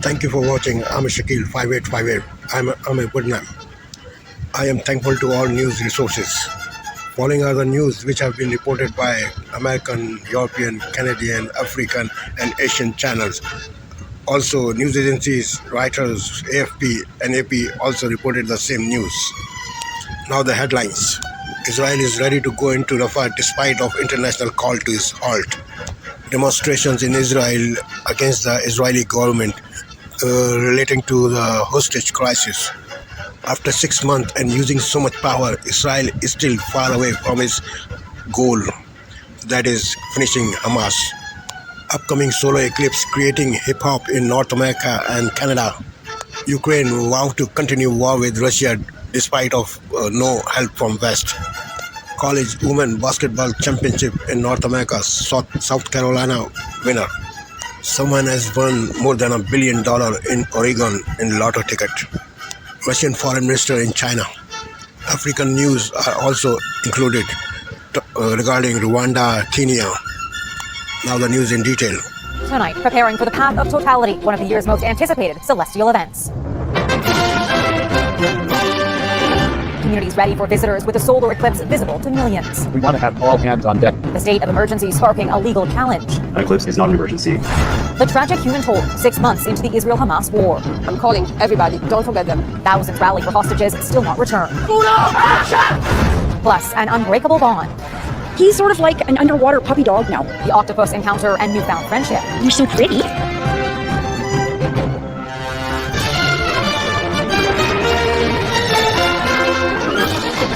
Thank you for watching. I'm Shakil 5858. I'm a good man. I am thankful to all news resources. Following are the news which have been reported by American, European, Canadian, African, and Asian channels. Also, news agencies, writers, AFP and AP also reported the same news. Now the headlines. Israel is ready to go into Rafah despite of international call to its halt. Demonstrations in Israel against the Israeli government relating to the hostage crisis. After 6 months and using so much power, Israel is still far away from its goal, that is finishing Hamas. Upcoming solar eclipse creating hip-hop in North America and Canada. Ukraine vowed to continue war with Russia despite of no help from West. College women basketball championship in North America, South Carolina winner. Someone has won more than $1 billion in Oregon in lotto ticket. Russian foreign minister in China. African news are also included regarding Rwanda, Kenya. Now the news in detail. Tonight, preparing for the path of totality, one of the year's most anticipated celestial events. Communities ready for visitors with a solar eclipse visible to millions. We want to have all hands on deck. The state of emergency sparking a legal challenge. An eclipse is not an emergency. The tragic human toll 6 months into the Israel-Hamas war. I'm calling everybody, don't forget them. Thousands rally for hostages still not returned. Plus, an unbreakable bond. He's sort of like an underwater puppy dog now. The octopus encounter and newfound friendship. You're so pretty.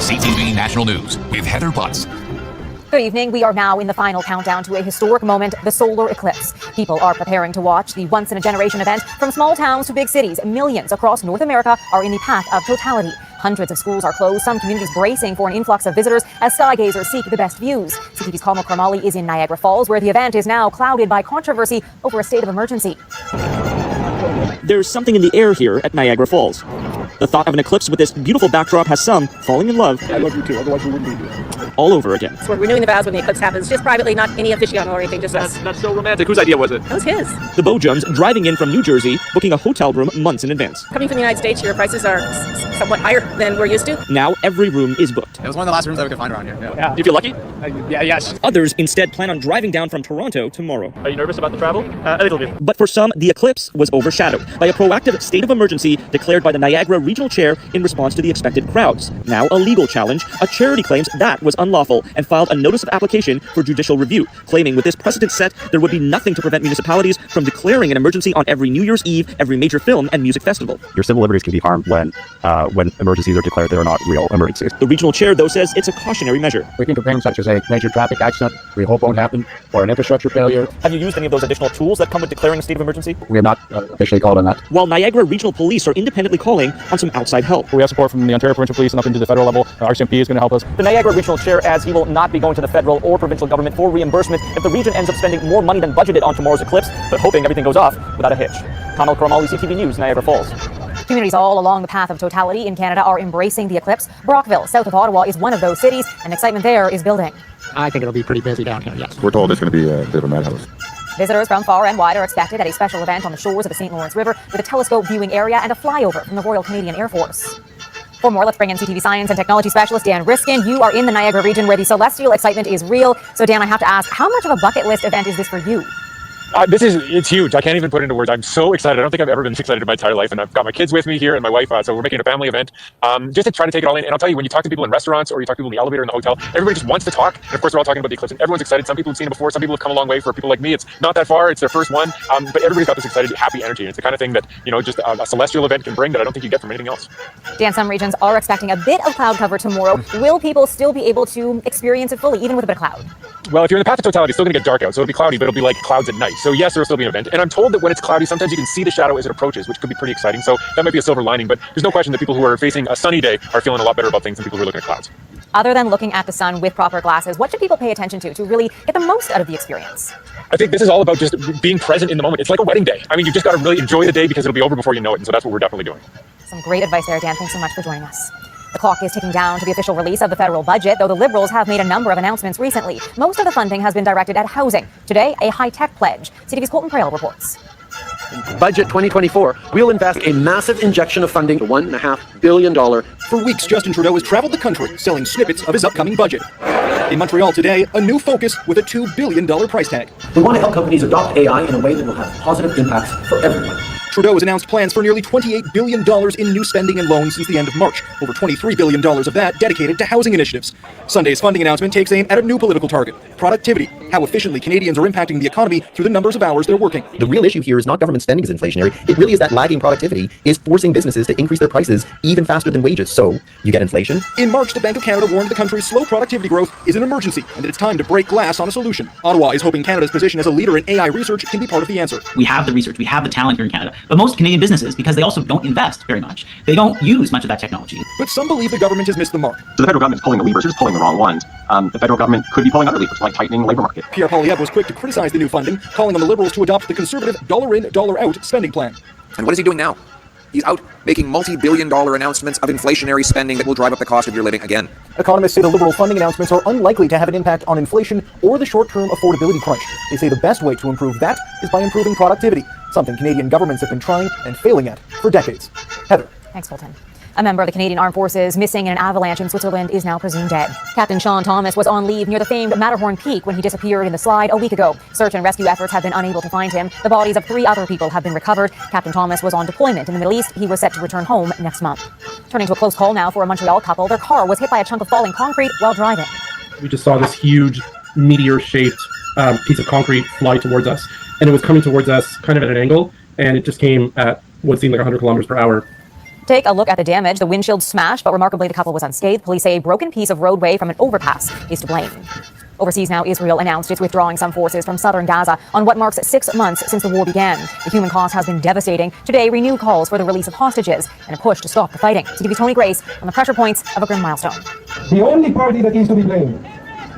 CTV National News with Heather Butts. Good evening. We are now in the final countdown to a historic moment, the solar eclipse. People are preparing to watch the once-in-a-generation event. From small towns to big cities, millions across North America are in the path of totality. Hundreds of schools are closed, some communities bracing for an influx of visitors as skygazers seek the best views. CTV's Kamal Kramali is in Niagara Falls, where the event is now clouded by controversy over a state of emergency. There's something in the air here at Niagara Falls. The thought of an eclipse with this beautiful backdrop has some falling in love. I love you too, otherwise we wouldn't be here. All over again. So we're renewing the vows when the eclipse happens, just privately, not any aficionado or anything, just us. That's so romantic. Whose idea was it? That was his. The Bojums driving in from New Jersey, booking a hotel room months in advance. Coming from the United States, your prices are somewhat higher than we're used to. Now every room is booked. It was one of the last rooms that we could find around here. Yeah. Do you feel lucky? Yes. Others instead plan on driving down from Toronto tomorrow. Are you nervous about the travel? A little bit. But for some, the eclipse was overshadowed by a proactive state of emergency declared by the Niagara Regional Chair in response to the expected crowds. Now a legal challenge. A charity claims that was unlawful and filed a notice of application for judicial review, claiming with this precedent set, there would be nothing to prevent municipalities from declaring an emergency on every New Year's Eve, every major film and music festival. Your civil liberties can be harmed when emergencies are declared they are not real emergencies. The regional chair, though, says it's a cautionary measure. We think of things such as a major traffic accident we hope won't happen, or an infrastructure failure. Have you used any of those additional tools that come with declaring a state of emergency? We have not officially called on that. While Niagara Regional Police are independently calling on some outside help. We have support from the Ontario Provincial Police and up into the federal level. RCMP is going to help us. The Niagara Regional Chair adds he will not be going to the federal or provincial government for reimbursement if the region ends up spending more money than budgeted on tomorrow's eclipse, but hoping everything goes off without a hitch. Kamal Kramali, CTV News, Niagara Falls. Communities all along the path of totality in Canada are embracing the eclipse. Brockville, south of Ottawa, is one of those cities, and excitement there is building. I think it'll be pretty busy down here, yes. We're told it's going to be a bit of a madhouse. Visitors from far and wide are expected at a special event on the shores of the St. Lawrence River with a telescope viewing area and a flyover from the Royal Canadian Air Force. For more, let's bring in CTV science and technology specialist Dan Riskin. You are in the Niagara region where the celestial excitement is real. So Dan, I have to ask, how much of a bucket list event is this for you? It's huge. I can't even put it into words. I'm so excited. I don't think I've ever been this excited in my entire life. And I've got my kids with me here and my wife. So we're making a family event just to try to take it all in. And I'll tell you, when you talk to people in restaurants or you talk to people in the elevator in the hotel, everybody just wants to talk. And of course, we're all talking about the eclipse and everyone's excited. Some people have seen it before. Some people have come a long way. For people like me, it's not that far. It's their first one. But everybody's got this excited, happy energy. And it's the kind of thing that, just a celestial event can bring that I don't think you get from anything else. Dan, some regions are expecting a bit of cloud cover tomorrow. Will people still be able to experience it fully, even with a bit of cloud? Well, if you're in the path of totality, it's still going to get dark out. So it'll be cloudy, but it'll be like clouds at night. So yes, there'll still be an event. And I'm told that when it's cloudy, sometimes you can see the shadow as it approaches, which could be pretty exciting. So that might be a silver lining. But there's no question that people who are facing a sunny day are feeling a lot better about things than people who are looking at clouds. Other than looking at the sun with proper glasses, what should people pay attention to really get the most out of the experience? I think this is all about just being present in the moment. It's like a wedding day. I mean, you just got to really enjoy the day because it'll be over before you know it. And so that's what we're definitely doing. Some great advice there, Dan. Thanks so much for joining us. The clock is ticking down to the official release of the federal budget, though the Liberals have made a number of announcements recently. Most of the funding has been directed at housing. Today, a high-tech pledge. CTV's Colton Prale reports. Budget 2024, we'll invest a massive injection of funding, $1.5 billion. For weeks, Justin Trudeau has traveled the country selling snippets of his upcoming budget. In Montreal today, a new focus with a $2 billion price tag. We want to help companies adopt AI in a way that will have positive impacts for everyone. Trudeau has announced plans for nearly $28 billion in new spending and loans since the end of March, over $23 billion of that dedicated to housing initiatives. Sunday's funding announcement takes aim at a new political target, productivity, how efficiently Canadians are impacting the economy through the numbers of hours they're working. The real issue here is not government spending is inflationary. It really is that lagging productivity is forcing businesses to increase their prices even faster than wages. So you get inflation. In March, the Bank of Canada warned the country's slow productivity growth is an emergency and that it's time to break glass on a solution. Ottawa is hoping Canada's position as a leader in AI research can be part of the answer. We have the research, we have the talent here in Canada, but most Canadian businesses, because they also don't invest very much, they don't use much of that technology. But some believe the government has missed the mark. So the federal government is pulling the levers, they're just pulling the wrong ones. The federal government could be pulling other levers, like tightening the labor market. Pierre Poilievre was quick to criticize the new funding, calling on the Liberals to adopt the conservative dollar-in, dollar-out spending plan. And what is he doing now? He's out making multi-billion-dollar announcements of inflationary spending that will drive up the cost of your living again. Economists say the Liberal funding announcements are unlikely to have an impact on inflation or the short-term affordability crunch. They say the best way to improve that is by improving productivity, something Canadian governments have been trying and failing at for decades. Heather. Thanks, Colton. A member of the Canadian Armed Forces missing in an avalanche in Switzerland is now presumed dead. Captain Sean Thomas was on leave near the famed Matterhorn Peak when he disappeared in the slide a week ago. Search and rescue efforts have been unable to find him. The bodies of 3 other people have been recovered. Captain Thomas was on deployment in the Middle East. He was set to return home next month. Turning to a close call now for a Montreal couple. Their car was hit by a chunk of falling concrete while driving. We just saw this huge meteor-shaped piece of concrete fly towards us. And it was coming towards us kind of at an angle, and it just came at what seemed like 100 kilometers per hour. Take a look at the damage. The windshield smashed, but remarkably the couple was unscathed. Police say a broken piece of roadway from an overpass is to blame. Overseas now, Israel announced it's withdrawing some forces from southern Gaza on what marks 6 months since the war began. The human cost has been devastating. Today, renewed calls for the release of hostages and a push to stop the fighting. CTV's Tony Grace on the pressure points of a grim milestone. The only party that is to be blamed.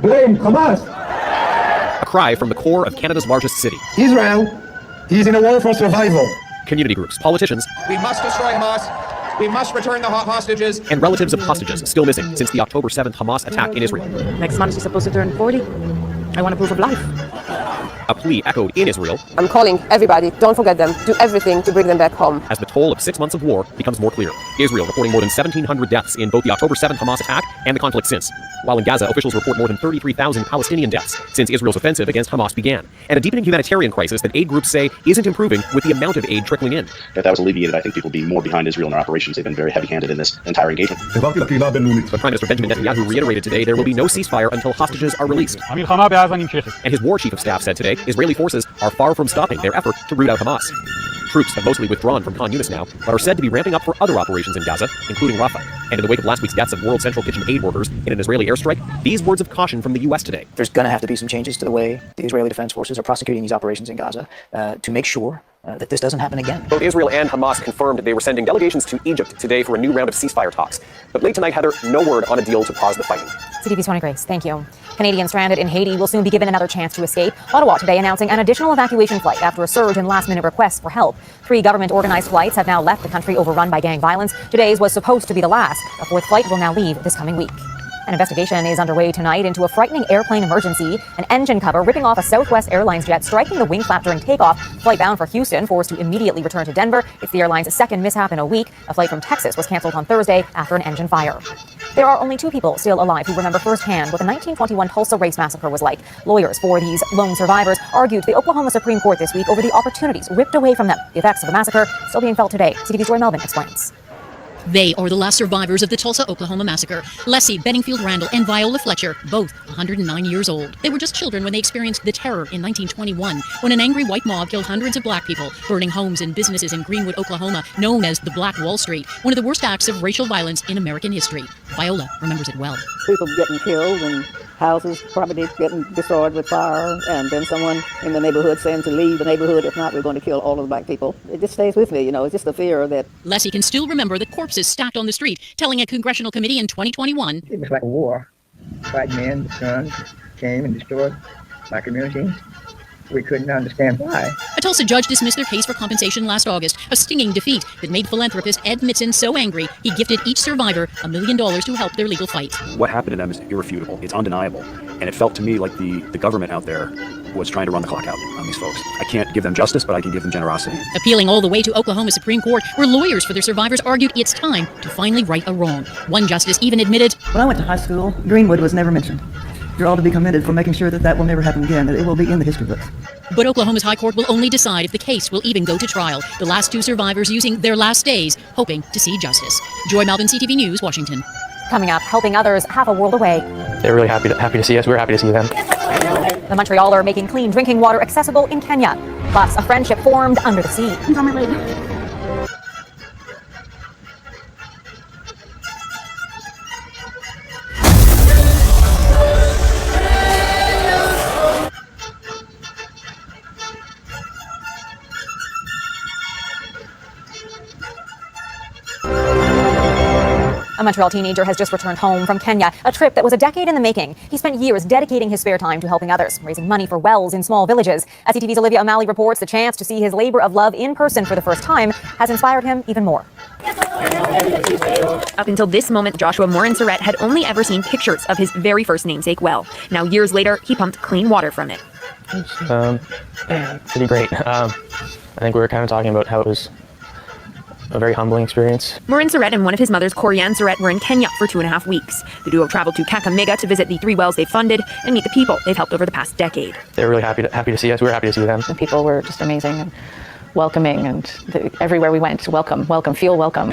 Blame Hamas. A cry from the core of Canada's largest city. Israel is in a war for survival. Community groups, politicians, we must destroy Hamas. We must return the hostages. And relatives of hostages still missing since the October 7th Hamas attack in Israel. Next month she's supposed to turn 40. I want a proof of life. A plea echoed in Israel. I'm calling everybody, don't forget them, do everything to bring them back home. As the toll of 6 months of war becomes more clear. Israel reporting more than 1,700 deaths in both the October 7th Hamas attack and the conflict since. While in Gaza, officials report more than 33,000 Palestinian deaths since Israel's offensive against Hamas began. And a deepening humanitarian crisis that aid groups say isn't improving with the amount of aid trickling in. If that was alleviated, I think people would be more behind Israel in their operations. They've been very heavy-handed in this entire engagement. But Prime Minister Benjamin Netanyahu reiterated today there will be no ceasefire until hostages are released. And his war chief of staff said today Israeli forces are far from stopping their effort to root out Hamas. Troops have mostly withdrawn from Khan Yunis now, but are said to be ramping up for other operations in Gaza, including Rafah. And in the wake of last week's deaths of World Central Kitchen aid workers in an Israeli airstrike, these words of caution from the U.S. today. There's going to have to be some changes to the way the Israeli Defense Forces are prosecuting these operations in Gaza to make sure that this doesn't happen again. Both Israel and Hamas confirmed they were sending delegations to Egypt today for a new round of ceasefire talks. But late tonight, Heather, no word on a deal to pause the fighting. CTV's Tony Grace, thank you. Canadians stranded in Haiti will soon be given another chance to escape. Ottawa today announcing an additional evacuation flight after a surge in last-minute requests for help. 3 government-organized flights have now left the country overrun by gang violence. Today's was supposed to be the last. A 4th flight will now leave this coming week. An investigation is underway tonight into a frightening airplane emergency. An engine cover ripping off a Southwest Airlines jet, striking the wing flap during takeoff. Flight bound for Houston forced to immediately return to Denver. It's the airline's 2nd mishap in a week. A flight from Texas was canceled on Thursday after an engine fire. There are only 2 people still alive who remember firsthand what the 1921 Tulsa Race Massacre was like. Lawyers for these lone survivors argued to the Oklahoma Supreme Court this week over the opportunities ripped away from them. The effects of the massacre still being felt today. CTV's Roy Melvin explains. They are the last survivors of the Tulsa, Oklahoma massacre. Leslie Benningfield Randall and Viola Fletcher, both 109 years old. They were just children when they experienced the terror in 1921, when an angry white mob killed hundreds of black people, burning homes and businesses in Greenwood, Oklahoma, known as the Black Wall Street, one of the worst acts of racial violence in American history. Viola remembers it well. People getting killed and houses, property getting destroyed with fire, and then someone in the neighborhood saying to leave the neighborhood, if not, we're going to kill all of the black people. It just stays with me, you know, it's just the fear that... Leslie can still remember the corpses stacked on the street, telling a congressional committee in 2021. It was like a war. White men with guns came and destroyed my community. We couldn't understand why. A Tulsa judge dismissed their case for compensation last August, a stinging defeat that made philanthropist Ed Mitson so angry he gifted each survivor $1 million to help their legal fight. What happened to them is irrefutable. It's undeniable. And it felt to me like the government out there was trying to run the clock out on these folks. I can't give them justice, but I can give them generosity. Appealing all the way to Oklahoma Supreme Court, where lawyers for their survivors argued it's time to finally right a wrong. One justice even admitted, "When I went to high school, Greenwood was never mentioned. You're all to be commended for making sure that that will never happen again, that it will be in the history books." But Oklahoma's High Court will only decide if the case will even go to trial. The last two survivors using their last days, hoping to see justice. Joy Malvin, CTV News, Washington. Coming up, helping others half a world away. They're really happy to see us. We're happy to see them. The Montrealer making clean drinking water accessible in Kenya. Plus, a friendship formed under the sea. It's on my leg. A Montreal teenager has just returned home from Kenya, a trip that was a decade in the making. He spent years dedicating his spare time to helping others, raising money for wells in small villages. SCTV's Olivia O'Malley reports the chance to see his labor of love in person for the first time has inspired him even more. Up until this moment, Joshua Morin-Surrett had only ever seen pictures of his very first namesake well. Now, years later, he pumped clean water from it. Pretty great. I think we were kind of talking about how it was a very humbling experience. Morin-Surrett and one of his mothers, Corianne Surrett, were in Kenya for 2.5 weeks. The duo traveled to Kakamega to visit the 3 wells they've funded and meet the people they've helped over the past decade. They're really happy to see us. We're happy to see them. The people were just amazing and welcoming, and everywhere we went, welcome, feel welcome.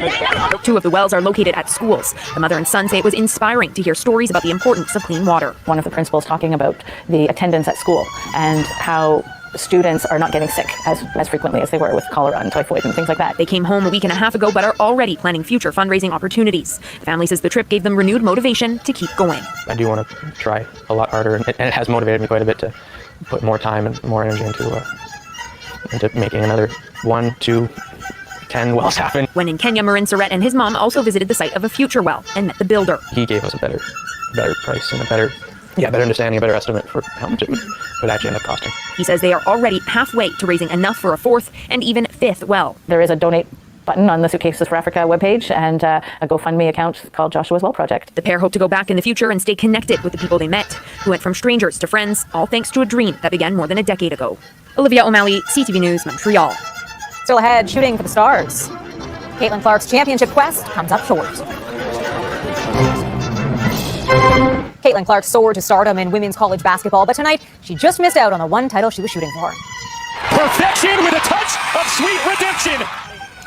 2 of the wells are located at schools. The mother and son say it was inspiring to hear stories about the importance of clean water. One of the principals talking about the attendance at school and how students are not getting sick as frequently as they were with cholera and typhoid and things like that. They came home a week and a half ago but are already planning future fundraising opportunities. The family says the trip gave them renewed motivation to keep going. I do want to try a lot harder, and it has motivated me quite a bit to put more time and more energy into making another 1, 2, 10 wells happen. When in Kenya, Morin-Surrett and his mom also visited the site of a future well and met the builder. He gave us a better price and a better understanding, a better estimate for how much it would actually end up costing. He says they are already halfway to raising enough for a 4th and even 5th well. There is a donate button on the Suitcases for Africa webpage and a GoFundMe account called Joshua's Well Project. The pair hope to go back in the future and stay connected with the people they met, who went from strangers to friends, all thanks to a dream that began more than a decade ago. Olivia O'Malley, CTV News, Montreal. Still ahead, shooting for the stars. Caitlin Clark's championship quest comes up short. Caitlin Clark soared to stardom in women's college basketball, but tonight she just missed out on the one title she was shooting for. Perfection with a touch of sweet redemption.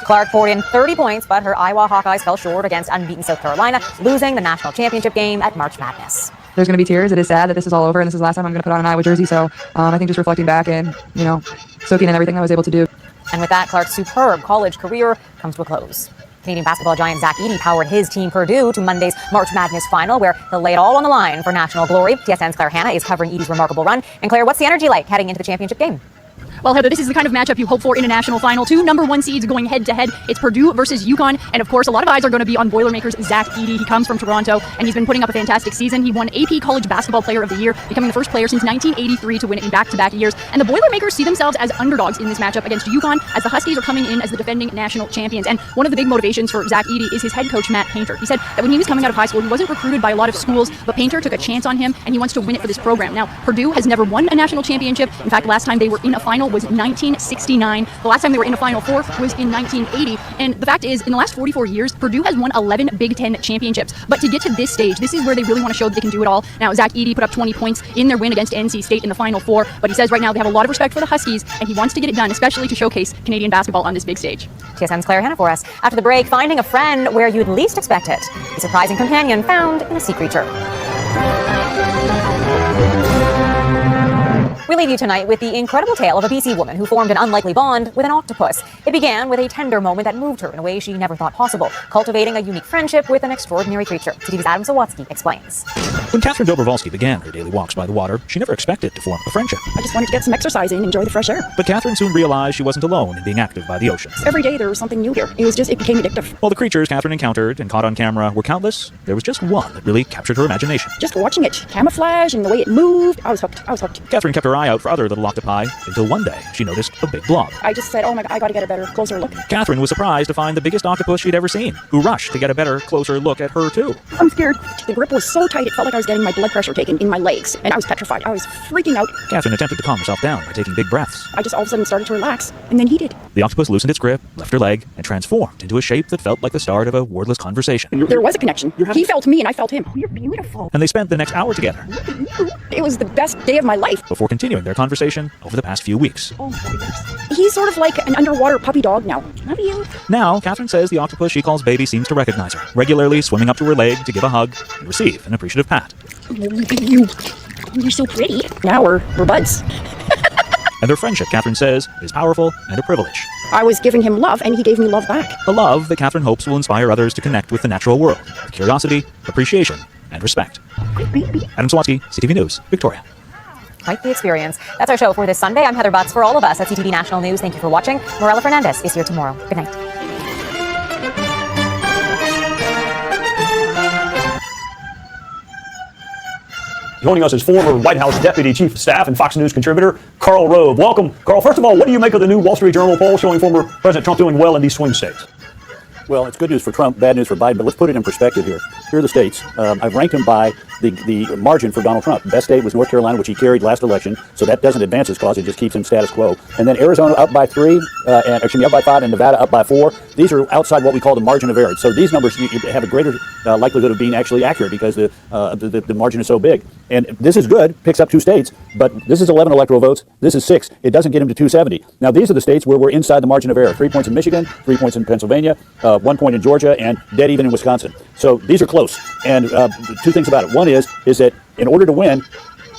Clark poured in 30 points, but her Iowa Hawkeyes fell short against unbeaten South Carolina, losing the national championship game at March Madness. There's going to be tears. It is sad that this is all over, and this is the last time I'm going to put on an Iowa jersey. So I think just reflecting back and, soaking in everything I was able to do. And with that, Clark's superb college career comes to a close. Canadian basketball giant Zach Edey powered his team Purdue to Monday's March Madness final, where he'll lay it all on the line for national glory. TSN's Claire Hanna is covering Edey's remarkable run. And Claire, what's the energy like heading into the championship game? Well, Heather, this is the kind of matchup you hope for in a national final. 2 #1 seeds going head-to-head. It's Purdue versus UConn. And, of course, a lot of eyes are going to be on Boilermakers' Zach Edey. He comes from Toronto, and he's been putting up a fantastic season. He won AP College Basketball Player of the Year, becoming the first player since 1983 to win it in back-to-back years. And the Boilermakers see themselves as underdogs in this matchup against UConn, as the Huskies are coming in as the defending national champions. And one of the big motivations for Zach Edey is his head coach, Matt Painter. He said that when he was coming out of high school, he wasn't recruited by a lot of schools, but Painter took a chance on him, and he wants to win it for this program. Now, Purdue has never won a national championship. In fact, last time they were in a final was 1969. The last time they were in a Final Four was in 1980. And the fact is, in the last 44 years, Purdue has won 11 Big Ten championships. But to get to this stage, this is where they really want to show that they can do it all. Now, Zach Edey put up 20 points in their win against NC State in the Final Four. But he says right now they have a lot of respect for the Huskies, and he wants to get it done, especially to showcase Canadian basketball on this big stage. TSN's Claire Hanna for us. After the break, finding a friend where you'd least expect it. A surprising companion found in a sea creature. We leave you tonight with the incredible tale of a BC woman who formed an unlikely bond with an octopus. It began with a tender moment that moved her in a way she never thought possible, cultivating a unique friendship with an extraordinary creature. TV's Adam Sawatsky explains. When Catherine Dobrovolsky began her daily walks by the water, she never expected to form a friendship. I just wanted to get some exercise in and enjoy the fresh air. But Catherine soon realized she wasn't alone in being active by the ocean. Every day there was something new here. It became addictive. While the creatures Catherine encountered and caught on camera were countless, there was just one that really captured her imagination. Just watching it, camouflage and the way it moved, I was hooked. Catherine kept her eye out for other little octopi until one day she noticed a big blob. I just said, oh my God, I got to get a better, closer look. Catherine was surprised to find the biggest octopus she'd ever seen, who rushed to get a better, closer look at her too. I'm scared. The grip was so tight, it felt like I was getting my blood pressure taken in my legs, and I was petrified. I was freaking out. Catherine attempted to calm herself down by taking big breaths. I just all of a sudden started to relax, and then he did. The octopus loosened its grip, left her leg, and transformed into a shape that felt like the start of a wordless conversation. There was a connection. He felt me, and I felt him. Oh, you're beautiful. And they spent the next hour together. It was the best day of my life. Before continuing their conversation over the past few weeks. Oh, he's sort of like an underwater puppy dog now. Love you. Now, Catherine says the octopus she calls baby seems to recognize her, regularly swimming up to her leg to give a hug and receive an appreciative pat. You're so pretty. Now we're buds. And their friendship, Catherine says, is powerful and a privilege. I was giving him love, and he gave me love back. A love that Catherine hopes will inspire others to connect with the natural world, with curiosity, appreciation, and respect. Adam Sawatsky, CTV News, Victoria. Quite the experience. That's our show for this Sunday. I'm Heather Butts. For all of us at CTV National News, thank you for watching. Morella Fernandez is here tomorrow. Good night. Joining us is former White House Deputy Chief of Staff and Fox News contributor, Karl Rove. Welcome. Karl, first of all, what do you make of the new Wall Street Journal poll showing former President Trump doing well in these swing states? Well, it's good news for Trump, bad news for Biden, but let's put it in perspective here. Here are the states. I've ranked them by the margin for Donald Trump. Best state was North Carolina, which he carried last election, so that doesn't advance his cause, it just keeps him status quo. And then Arizona up by 3, up by 5, and Nevada up by 4. These are outside what we call the margin of error. So these numbers you have a greater likelihood of being actually accurate because the margin is so big. And this is good, picks up 2 states, but this is 11 electoral votes. This is 6. It doesn't get him to 270. Now, these are the states where we're inside the margin of error. 3 points in Michigan, 3 points in Pennsylvania, 1 point in Georgia, and dead even in Wisconsin. So these are close. And 2 things about it. One is that in order to win,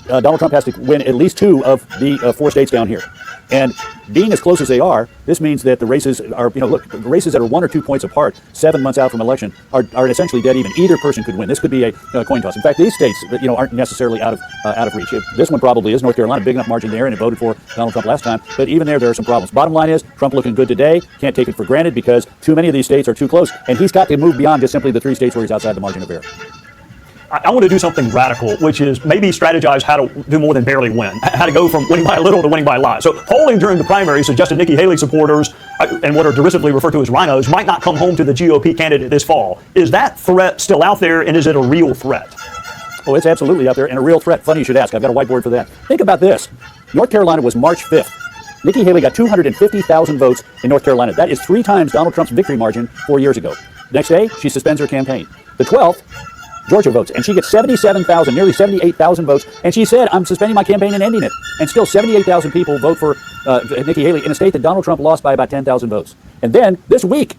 Donald Trump has to win at least 2 of the 4 states down here. And being as close as they are, this means that the races are, look, the races that are 1 or 2 points apart, 7 months out from election, are essentially dead even. Either person could win. This could be a coin toss. In fact, these states, aren't necessarily out of reach. This one probably is. North Carolina, big enough margin there, and it voted for Donald Trump last time. But even there are some problems. Bottom line is, Trump looking good today. Can't take it for granted because too many of these states are too close, and he's got to move beyond just simply the 3 states where he's outside the margin of error. I want to do something radical, which is maybe strategize how to do more than barely win, how to go from winning by a little to winning by a lot. So polling during the primary suggested Nikki Haley supporters and what are derisively referred to as rhinos might not come home to the GOP candidate this fall. Is that threat still out there, and is it a real threat? Oh, it's absolutely out there and a real threat. Funny you should ask. I've got a whiteboard for that. Think about this. North Carolina was March 5th. Nikki Haley got 250,000 votes in North Carolina. That is 3 times Donald Trump's victory margin 4 years ago. Next day, she suspends her campaign. The 12th, Georgia votes, and she gets 77,000, nearly 78,000 votes, and she said, I'm suspending my campaign and ending it. And still 78,000 people vote for Nikki Haley in a state that Donald Trump lost by about 10,000 votes. And then this week,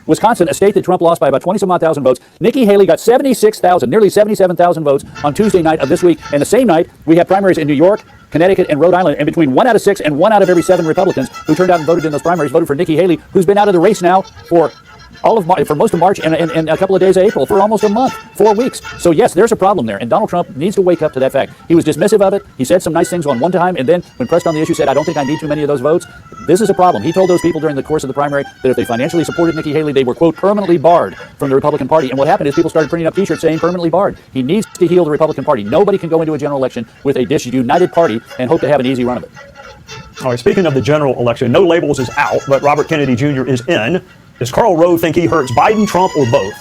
Wisconsin, a state that Trump lost by about 20-some-odd thousand votes, Nikki Haley got 76,000, nearly 77,000 votes on Tuesday night of this week. And the same night, we have primaries in New York, Connecticut, and Rhode Island, and between 1 out of 6 and 1 out of every 7 Republicans who turned out and voted in those primaries voted for Nikki Haley, who's been out of the race now for most of March and a couple of days of April, for almost a month, 4 weeks. So yes, there's a problem there, and Donald Trump needs to wake up to that fact. He was dismissive of it. He said some nice things on one time, and then when pressed on the issue said, I don't think I need too many of those votes. This is a problem. He told those people during the course of the primary that if they financially supported Nikki Haley, they were, quote, permanently barred from the Republican Party. And what happened is people started printing up t-shirts saying permanently barred. He needs to heal the Republican Party. Nobody can go into a general election with a disunited party and hope to have an easy run of it. All right, speaking of the general election, No Labels is out, but Robert Kennedy Jr. is in. Does Karl Rove think he hurts Biden, Trump, or both?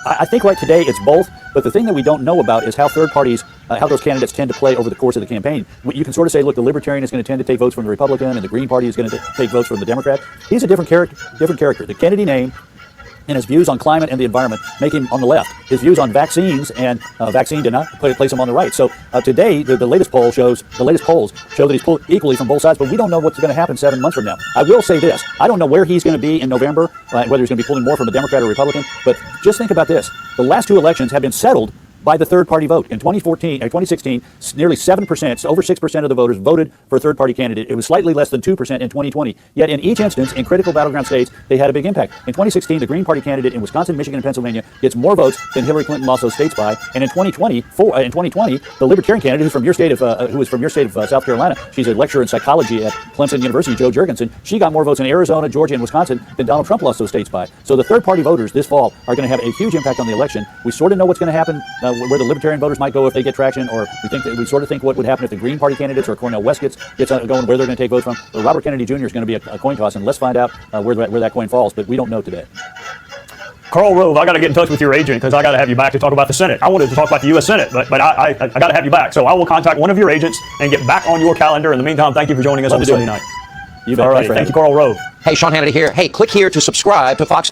I think right today it's both, but the thing that we don't know about is how third parties, how those candidates tend to play over the course of the campaign. You can sort of say, look, the Libertarian is going to tend to take votes from the Republican, and the Green Party is going to take votes from the Democrat. He's a different character. The Kennedy name and his views on climate and the environment make him on the left. His views on vaccines and vaccine did not place him on the right. So today, the latest polls show that he's pulled equally from both sides, but we don't know what's going to happen 7 months from now. I will say this. I don't know where he's going to be in November, whether he's going to be pulling more from a Democrat or Republican, but just think about this. The last 2 elections have been settled by the third-party vote. In 2016, nearly 7%, over 6% of the voters voted for a third-party candidate. It was slightly less than 2% in 2020. Yet in each instance, in critical battleground states, they had a big impact. In 2016, the Green Party candidate in Wisconsin, Michigan, and Pennsylvania gets more votes than Hillary Clinton lost those states by. And in 2020, the Libertarian candidate who was from your state of South Carolina, she's a lecturer in psychology at Clemson University, Jo Jorgensen, she got more votes in Arizona, Georgia, and Wisconsin than Donald Trump lost those states by. So the third-party voters this fall are going to have a huge impact on the election. We sort of know what's going to happen where the Libertarian voters might go if they get traction, or we sort of think what would happen if the Green Party candidates or Cornel West gets going, where they're going to take votes from. But Robert Kennedy Jr. is going to be a coin toss, and let's find out where that coin falls. But we don't know today. Karl Rove, I got to get in touch with your agent because I got to have you back to talk about the Senate. I wanted to talk about the U.S. Senate, but I got to have you back. So I will contact one of your agents and get back on your calendar. In the meantime, thank you for joining us on Sunday night. You bet. All right, thank you, Karl Rove. Hey, Sean Hannity here. Hey, click here to subscribe to Fox.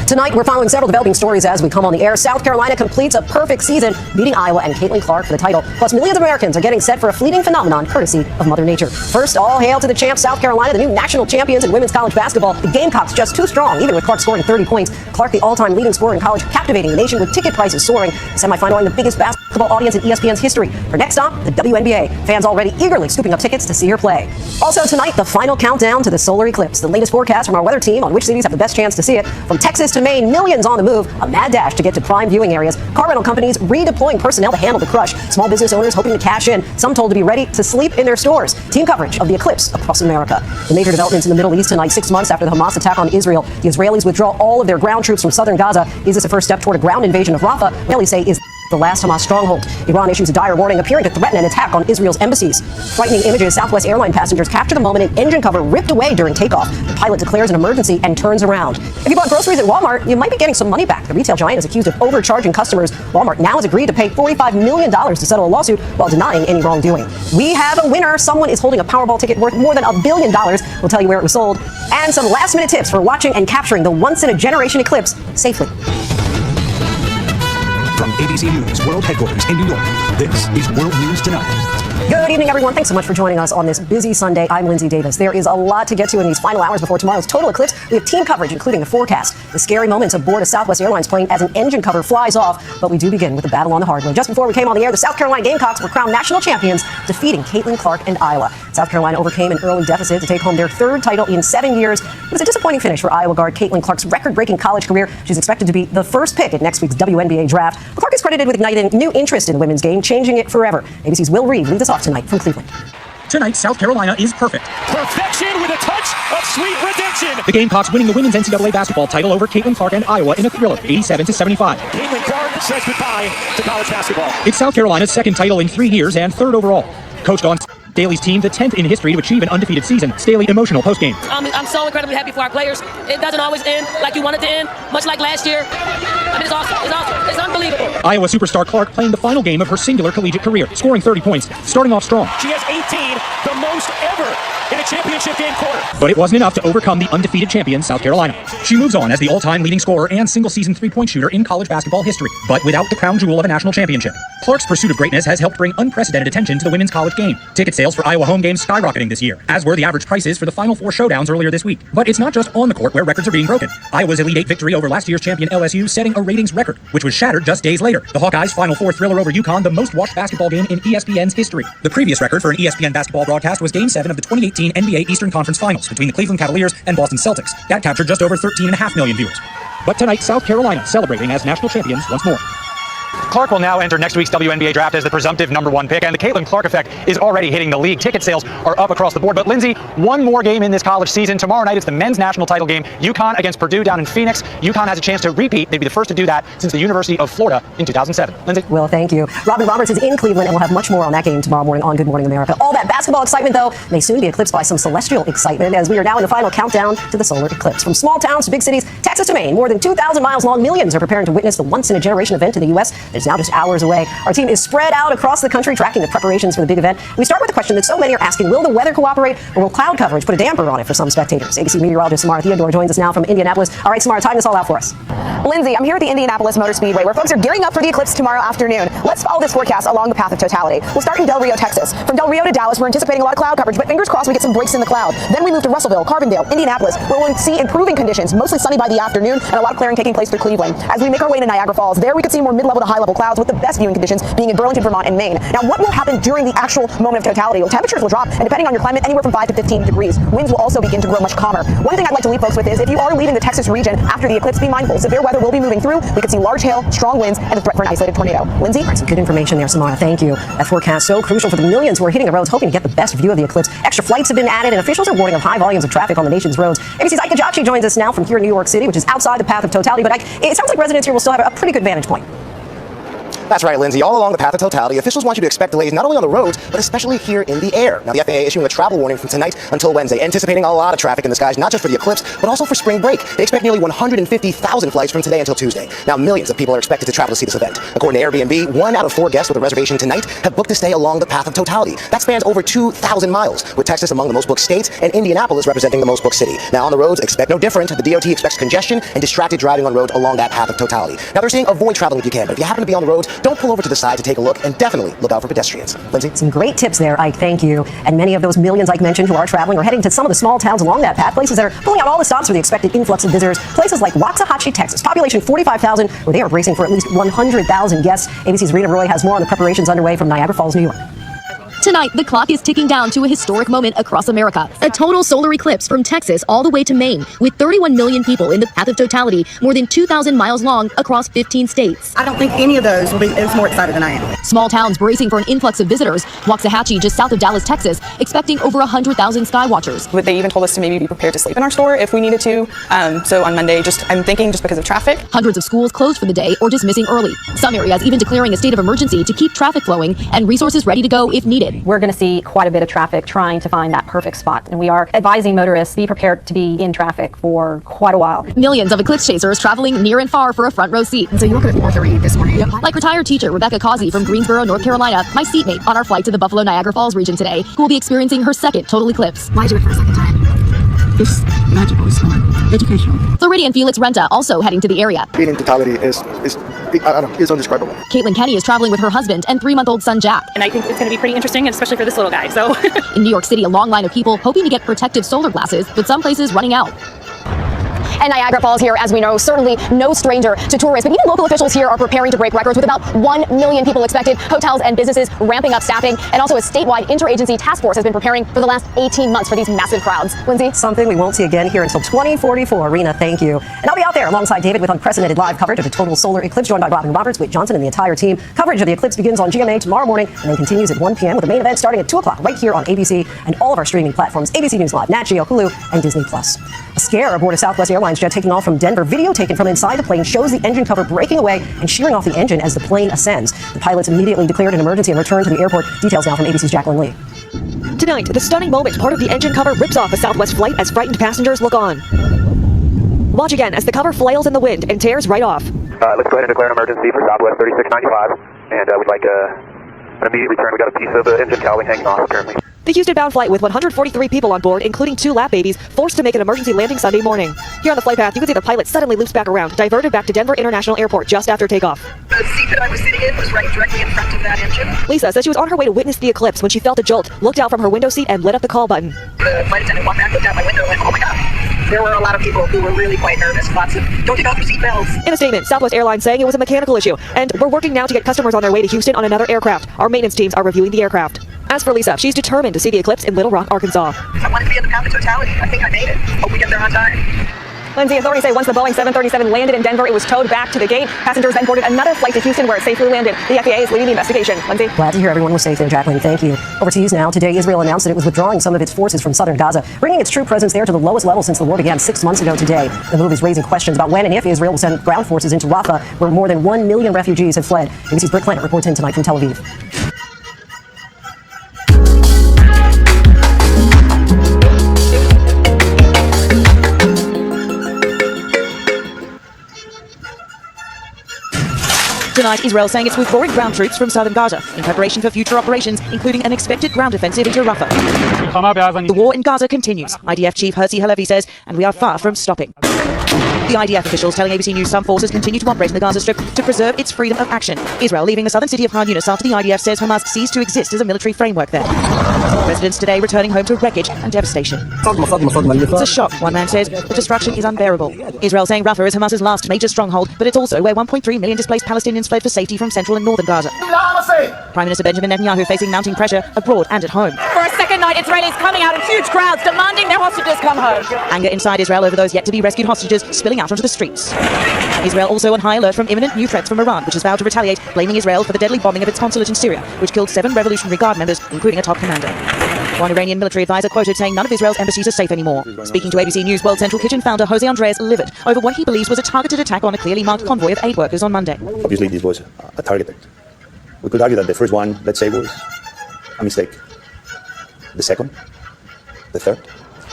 Tonight, we're following several developing stories as we come on the air. South Carolina completes a perfect season, beating Iowa and Caitlin Clark for the title. Plus, millions of Americans are getting set for a fleeting phenomenon courtesy of Mother Nature. First, all hail to the champs, South Carolina, the new national champions in women's college basketball. The Gamecocks just too strong, even with Clark scoring 30 points. Clark, the all-time leading scorer in college, captivating the nation with ticket prices soaring. The semifinal the biggest basketball audience in ESPN's history. Her next stop, the WNBA. Fans already eagerly scooping up tickets to see her play. Also tonight, the final countdown to the solar eclipse. The latest forecast from our weather team on which cities have the best chance to see it. From Texas to Maine, millions on the move, a mad dash to get to prime viewing areas. Car rental companies redeploying personnel to handle the crush. Small business owners hoping to cash in, some told to be ready to sleep in their stores. Team coverage of the eclipse across America. The major developments in the Middle East tonight, 6 months after the Hamas attack on Israel. The Israelis withdraw all of their ground troops from southern Gaza. Is this a first step toward a ground invasion of Rafah? Israelis say is the last Hamas stronghold. Iran issues a dire warning, appearing to threaten an attack on Israel's embassies. Frightening images. Southwest airline passengers capture the moment an engine cover ripped away during takeoff. The pilot declares an emergency and turns around. If you bought groceries at Walmart, you might be getting some money back. The retail giant is accused of overcharging customers. Walmart now has agreed to pay $45 million to settle a lawsuit while denying any wrongdoing. We have a winner. Someone is holding a Powerball ticket worth more than $1 billion. We'll tell you where it was sold. And some last-minute tips for watching and capturing the once-in-a-generation eclipse safely. From ABC News World Headquarters in New York, this is World News Tonight. Good evening, everyone. Thanks so much for joining us on this busy Sunday. I'm Lindsay Davis. There is a lot to get to in these final hours before tomorrow's total eclipse. We have team coverage, including the forecast, the scary moments aboard a Southwest Airlines plane as an engine cover flies off. But we do begin with the battle on the hardware. Just before we came on the air, the South Carolina Gamecocks were crowned national champions, defeating Caitlin Clark and Iowa. South Carolina overcame an early deficit to take home their third title in 7 years. It was a disappointing finish for Iowa guard Caitlin Clark's record-breaking college career. She's expected to be the first pick at next week's WNBA draft. Clark is credited with igniting new interest in the women's game, changing it forever. ABC's Will Reed leads us off tonight from Cleveland. Tonight, South Carolina is perfect. Perfection with a touch of sweet redemption. The Gamecocks winning the women's NCAA basketball title over Caitlin Clark and Iowa in a thriller, 87-75. Caitlin Clark says goodbye to college basketball. It's South Carolina's second title in 3 years and third overall. Coached on Staley's team, the 10th in history to achieve an undefeated season. Staley emotional postgame. I'm so incredibly happy for our players. It doesn't always end like you want it to end, much like last year. I mean, it's awesome. It's awesome. It's unbelievable. Iowa superstar Clark playing the final game of her singular collegiate career, scoring 30 points, starting off strong. She has 18, the most ever in a championship game quarter. But it wasn't enough to overcome the undefeated champion, South Carolina. She moves on as the all-time leading scorer and single-season three-point shooter in college basketball history, but without the crown jewel of a national championship. Clark's pursuit of greatness has helped bring unprecedented attention to the women's college game. Ticket sales for Iowa home games skyrocketing this year, as were the average prices for the Final Four showdowns earlier this week. But it's not just on the court where records are being broken. Iowa's Elite Eight victory over last year's champion LSU setting a ratings record, which was shattered just days later. The Hawkeyes' Final Four thriller over UConn, the most watched basketball game in ESPN's history. The previous record for an ESPN basketball broadcast was Game 7 of the 2018 NBA Eastern Conference Finals between the Cleveland Cavaliers and Boston Celtics. That captured just over 13.5 million viewers. But tonight, South Carolina celebrating as national champions once more. Clark will now enter next week's WNBA draft as the presumptive #1 pick, and the Caitlin Clark effect is already hitting the league. Ticket sales are up across the board. But Lindsay, one more game in this college season. Tomorrow night it's the men's national title game. UConn against Purdue down in Phoenix. UConn has a chance to repeat. They'd be the first to do that since the University of Florida in 2007. Lindsay? Well, thank you. Robin Roberts is in Cleveland, and we'll have much more on that game tomorrow morning on Good Morning America. All that basketball excitement, though, may soon be eclipsed by some celestial excitement as we are now in the final countdown to the solar eclipse. From small towns to big cities, Texas to Maine, more than 2,000 miles long, millions are preparing to witness the once-in-a-generation event in the U.S. that is now just hours away. Our team is spread out across the country tracking the preparations for the big event. We start with a question that so many are asking: will the weather cooperate, or will cloud coverage put a damper on it for some spectators? ABC meteorologist Samara Theodore joins us now from Indianapolis. All right, Samara, time this all out for us. Lindsay, I'm here at the Indianapolis Motor Speedway, where folks are gearing up for the eclipse tomorrow afternoon. Let's follow this forecast along the path of totality. We'll start in Del Rio, Texas. From Del Rio to Dallas, we're anticipating a lot of cloud coverage, but fingers crossed we get some breaks in the cloud. Then we move to Russellville, Carbondale, Indianapolis, where we'll see improving conditions, mostly sunny by the afternoon, and a lot of clearing taking place through Cleveland. As we make our way to Niagara Falls, there we could see more mid-level to high-level beautiful clouds with the best viewing conditions being in Burlington, Vermont, and Maine. Now, what will happen during the actual moment of totality? Well, temperatures will drop, and depending on your climate, anywhere from 5 to 15 degrees. Winds will also begin to grow much calmer. One thing I'd like to leave folks with is, if you are leaving the Texas region after the eclipse, be mindful. Severe weather will be moving through. We could see large hail, strong winds, and the threat for an isolated tornado. Lindsay? Some good information there, Samara. Thank you. That forecast so crucial for the millions who are hitting the roads hoping to get the best view of the eclipse. Extra flights have been added, and officials are warning of high volumes of traffic on the nation's roads. ABC's Ike Kajachi joins us now from here in New York City, which is outside the path of totality. But Ike, it sounds like residents here will still have a pretty good vantage point. That's right, Lindsay. All along the path of totality, officials want you to expect delays not only on the roads, but especially here in the air. Now, the FAA issuing a travel warning from tonight until Wednesday, anticipating a lot of traffic in the skies, not just for the eclipse, but also for spring break. They expect nearly 150,000 flights from today until Tuesday. Now, millions of people are expected to travel to see this event. According to Airbnb, 1 out of 4 guests with a reservation tonight have booked to stay along the path of totality. That spans over 2,000 miles, with Texas among the most booked states and Indianapolis representing the most booked city. Now, on the roads, expect no different. The DOT expects congestion and distracted driving on roads along that path of totality. Now, they're saying avoid traveling if you can, but if you happen to be on the roads, don't pull over to the side to take a look, and definitely look out for pedestrians. Lindsay? Some great tips there, Ike. Thank you. And many of those millions Ike mentioned who are traveling are heading to some of the small towns along that path, places that are pulling out all the stops for the expected influx of visitors. Places like Waxahachie, Texas, population 45,000, where they are bracing for at least 100,000 guests. ABC's Rena Roy has more on the preparations underway from Niagara Falls, New York. Tonight, the clock is ticking down to a historic moment across America. A total solar eclipse from Texas all the way to Maine, with 31 million people in the path of totality, more than 2,000 miles long across 15 states. I don't think any of those will be as more excited than I am. Small towns bracing for an influx of visitors. Waxahachie, just south of Dallas, Texas, expecting over 100,000 sky watchers. But they even told us to maybe be prepared to sleep in our store if we needed to. So on Monday, I'm thinking just because of traffic. Hundreds of schools closed for the day or dismissing early. Some areas even declaring a state of emergency to keep traffic flowing and resources ready to go if needed. We're going to see quite a bit of traffic trying to find that perfect spot. And we are advising motorists be prepared to be in traffic for quite a while. Millions of eclipse chasers traveling near and far for a front row seat. So you woke up at 4:30 this morning? Yep. Like retired teacher Rebecca Causey from Greensboro, North Carolina, my seatmate on our flight to the Buffalo Niagara Falls region today, who will be experiencing her second total eclipse. Why do it for a second time? It's magical, it's fun, educational. Floridian Felix Renta also heading to the area. Being in totality is indescribable. Caitlin Kenny is traveling with her husband and 3-month-old son Jack. And I think it's going to be pretty interesting, especially for this little guy. So in New York City, a long line of people hoping to get protective solar glasses, with some places running out. And Niagara Falls here, as we know, certainly no stranger to tourists. But even local officials here are preparing to break records with about 1 million people expected, hotels and businesses ramping up staffing, and also a statewide interagency task force has been preparing for the last 18 months for these massive crowds. Lindsay? Something we won't see again here until 2044. Rena, thank you. And I'll be out there alongside David with unprecedented live coverage of the total solar eclipse, joined by Robin Roberts, Wade Johnson, and the entire team. Coverage of the eclipse begins on GMA tomorrow morning and then continues at 1 p.m. with the main event starting at 2 o'clock right here on ABC and all of our streaming platforms, ABC News Live, Nat Geo, Hulu, and Disney+. A scare aboard a Southwest Airlines jet taking off from Denver. Video taken from inside the plane shows the engine cover breaking away and shearing off the engine as the plane ascends. The pilots immediately declared an emergency and returned to the airport. Details now from ABC's Jacqueline Lee. Tonight, the stunning moment part of the engine cover rips off a Southwest flight as frightened passengers look on. Watch again as the cover flails in the wind and tears right off. Let's go ahead and declare an emergency for Southwest 3695, and we'd like an immediate return. We got a piece of the engine cowling hanging off currently. The Houston-bound flight with 143 people on board, including 2 lap babies, forced to make an emergency landing Sunday morning. Here on the flight path, you can see the pilot suddenly loops back around, diverted back to Denver International Airport just after takeoff. The seat that I was sitting in was right directly in front of that engine. Lisa says she was on her way to witness the eclipse when she felt a jolt, looked out from her window seat, and lit up the call button. The flight attendant walked back, looked out my window, and went, oh my God. There were a lot of people who were really quite nervous. Lots of, don't take off your seatbelts. In a statement, Southwest Airlines saying it was a mechanical issue, and we're working now to get customers on their way to Houston on another aircraft. Our maintenance teams are reviewing the aircraft. As for Lisa, she's determined to see the eclipse in Little Rock, Arkansas. I wanted to be in the path of totality. I think I made it. Hope we get there on time. Lindsay, authorities say once the Boeing 737 landed in Denver, it was towed back to the gate. Passengers then boarded another flight to Houston where it safely landed. The FAA is leading the investigation. Lindsay? Glad to hear everyone was safe there, Jacqueline. Thank you. Overseas now. Today, Israel announced that it was withdrawing some of its forces from southern Gaza, bringing its troop presence there to the lowest level since the war began 6 months ago today. The move is raising questions about when and if Israel will send ground forces into Rafah, where more than 1 million refugees have fled. ABC's Britt Clement reports in tonight from Tel Aviv. Tonight, Israel saying it's withdrawing ground troops from southern Gaza in preparation for future operations, including an expected ground offensive into Rafah. The war in Gaza continues, IDF Chief Herzi Halevi says, and we are far from stopping. The IDF officials telling ABC News some forces continue to operate in the Gaza Strip to preserve its freedom of action. Israel leaving the southern city of Khan Yunis after the IDF says Hamas ceased to exist as a military framework there. Residents today returning home to wreckage and devastation. It's a shock, one man says. The destruction is unbearable. Israel saying Rafah is Hamas's last major stronghold, but it's also where 1.3 million displaced Palestinians fled for safety from central and northern Gaza. Prime Minister Benjamin Netanyahu facing mounting pressure abroad and at home. For a second night, Israelis coming out in huge crowds demanding their hostages come home. Anger inside Israel over those yet to be rescued hostages spilling out onto the streets. Israel also on high alert from imminent new threats from Iran, which has vowed to retaliate, blaming Israel for the deadly bombing of its consulate in Syria, which killed 7 Revolutionary Guard members, including a top commander. One Iranian military advisor quoted saying none of Israel's embassies are safe anymore. Speaking to ABC News, World Central Kitchen founder Jose Andres livid over what he believes was a targeted attack on a clearly marked convoy of aid workers on Monday. Obviously, this was a targeted. We could argue that the first one, let's say, was a mistake. The second, the third.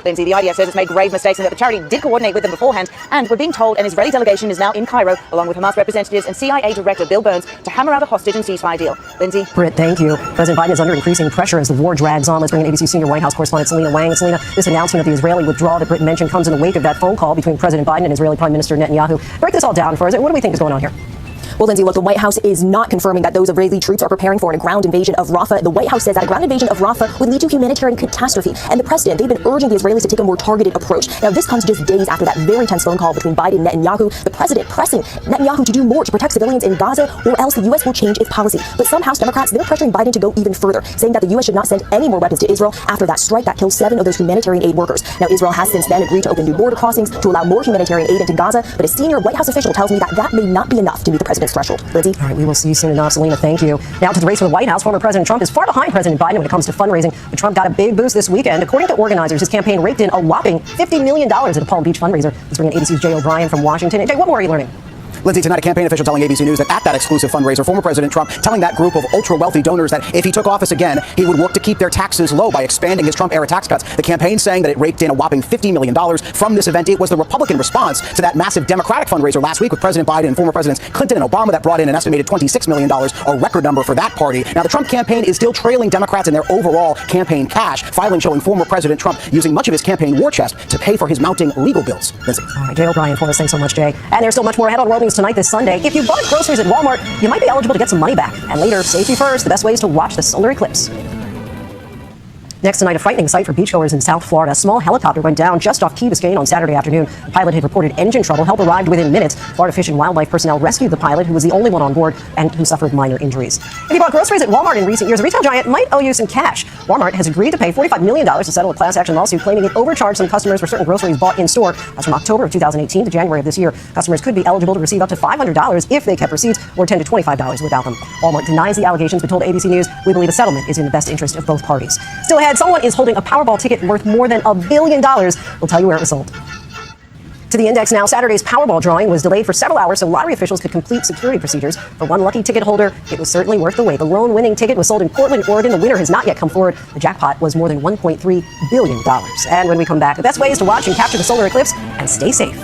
Lindsay, the IDF says it's made grave mistakes and that the charity did coordinate with them beforehand, and we're being told an Israeli delegation is now in Cairo, along with Hamas representatives and CIA Director Bill Burns, to hammer out a hostage and ceasefire deal. Lindsay? Britt, thank you. President Biden is under increasing pressure as the war drags on. Let's bring in ABC senior White House correspondent Selena Wang. Selena, this announcement of the Israeli withdrawal that Britt mentioned comes in the wake of that phone call between President Biden and Israeli Prime Minister Netanyahu. Break this all down for us. What do we think is going on here? Well, Lindsay, look, the White House is not confirming that those Israeli troops are preparing for a ground invasion of Rafah. The White House says that a ground invasion of Rafah would lead to humanitarian catastrophe. And the president, they've been urging the Israelis to take a more targeted approach. Now, this comes just days after that very tense phone call between Biden and Netanyahu. The president pressing Netanyahu to do more to protect civilians in Gaza, or else the U.S. will change its policy. But some House Democrats, they're pressuring Biden to go even further, saying that the U.S. should not send any more weapons to Israel after that strike that killed 7 of those humanitarian aid workers. Now, Israel has since then agreed to open new border crossings to allow more humanitarian aid into Gaza, but a senior White House official tells me that that may not be enough to meet the president's threshold. Lindsay? All right, we will see you soon enough. Selena, thank you. Now to the race for the White House. Former President Trump is far behind President Biden when it comes to fundraising, but Trump got a big boost this weekend. According to organizers, his campaign raked in a whopping $50 million at a Palm Beach fundraiser. Let's bring in ABC's Jay O'Brien from Washington. Jay, what more are you learning? Lindsay, tonight a campaign official telling ABC News that at that exclusive fundraiser, former President Trump telling that group of ultra-wealthy donors that if he took office again, he would work to keep their taxes low by expanding his Trump-era tax cuts. The campaign saying that it raked in a whopping $50 million from this event. It was the Republican response to that massive Democratic fundraiser last week with President Biden and former Presidents Clinton and Obama that brought in an estimated $26 million, a record number for that party. Now, the Trump campaign is still trailing Democrats in their overall campaign cash, filing showing former President Trump using much of his campaign war chest to pay for his mounting legal bills. Lindsay. All right, Jay O'Brien for us. Thanks so much, Jay. And there's so much more ahead on World News Tonight this Sunday. If you bought groceries at Walmart, you might be eligible to get some money back. And later, safety first, the best ways to watch the solar eclipse. Next tonight, a frightening sight for beachgoers in South Florida. A small helicopter went down just off Key Biscayne on Saturday afternoon. The pilot had reported engine trouble. Help arrived within minutes. Florida Fish and Wildlife personnel rescued the pilot, who was the only one on board and who suffered minor injuries. If you bought groceries at Walmart in recent years, a retail giant might owe you some cash. Walmart has agreed to pay $45 million to settle a class action lawsuit claiming it overcharged some customers for certain groceries bought in store. That's from October of 2018 to January of this year. Customers could be eligible to receive up to $500 if they kept receipts, or $10 to $25 without them. Walmart denies the allegations, but told ABC News, "We believe a settlement is in the best interest of both parties." Still ahead, someone is holding a Powerball ticket worth more than $1 billion. We'll tell you where it was sold. To the index now. Saturday's Powerball drawing was delayed for several hours so lottery officials could complete security procedures. For one lucky ticket holder, it was certainly worth the wait. The lone winning ticket was sold in Portland, Oregon. The winner has not yet come forward. The jackpot was more than $1.3 billion. And when we come back, the best ways to watch and capture the solar eclipse and stay safe.